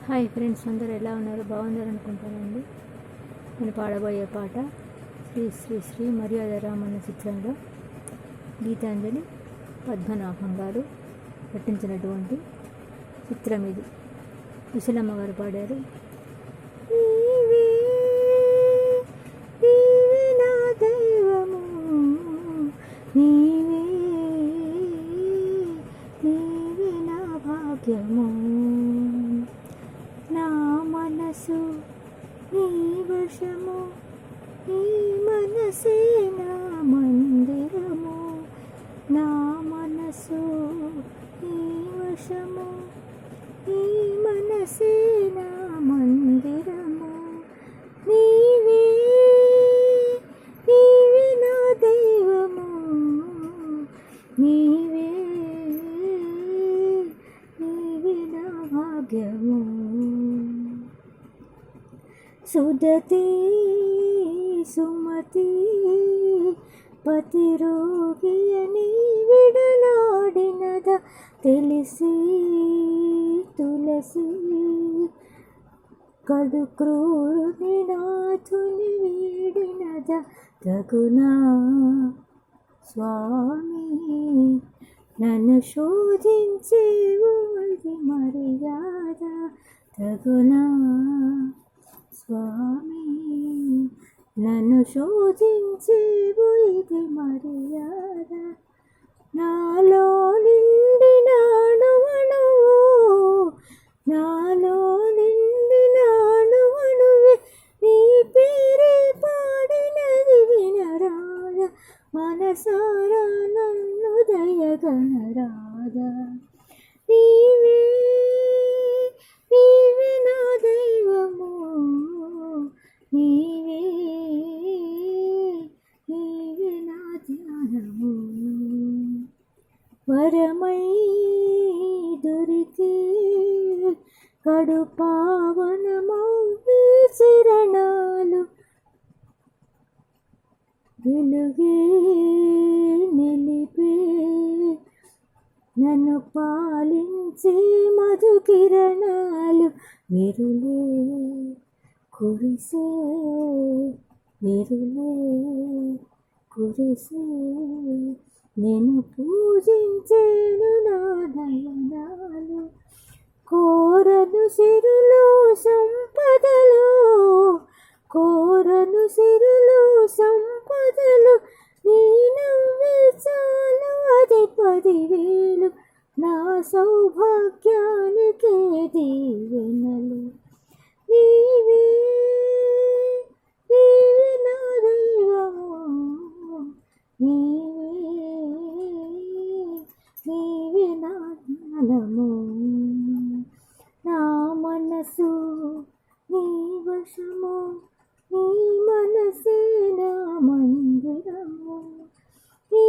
Hi friends, అందరూ ఎలా ఉన్నారు? బాగున్నారు అనుకుంటానండి. నేను పాడబోయే పాట శ్రీ శ్రీ శ్రీ మర్యాద రామన్న చిత్రంలో గీతాంజలి పద్మనాభం గారు నటించినటువంటి చిత్రం ఇది. విశలమ్మ గారు పాడారు. నీవే నీవే నా దైవము, నీవే నీవే నా భాగ్యము, నా మనసు నీ వశము, నీ మనసే నా మందిరము, నా మనసు నీ వశము, నీ మనసే నా మందిరము, నీవే నీవే నా దైవము, నీవే నీవే నా భాగ్యము. సుదతి సుమతి పతిరోగియని విడనాడినద తెలిసి తులసి, కడు క్రూరుని నాథుని వీడినద తగునా స్వామి, నన్ను శోధించేవు ఇది మర్యాద తగునా స్వామి, నన్ను శోధించేవు ఇది మర్యాద. నాలో నిండిన అణువణువు, నాలో నిండిన అణువణువే నీ పేరే పాడినది వినరాద, మనసారా నన్ను దయగనరాద. నీవే నీవే నా దైవము, నీవే నీవే నా ధ్యానము, వరమై దొరికి కడు పావనమౌ నీ చరణాలు, వెలుగే నిలిపే నన్ను పాలించే మధు కిరణాలు, విరులే కురిసే విరులే కురిసే, నేను పూజించేను నా నయనాలు. కోరను సిరులు సంపదలు, కోరను సిరులు సంపదలు, నీ నవ్వే చాలు అది 10,000, నా సౌభాగ్యానికే దీవెనలు. నీవే నీవే నా దైవము, నీవే నీవే నా జ్ఞానము, నా మనసు నీ వశము, నీ మనసే నా మందిరము, నీ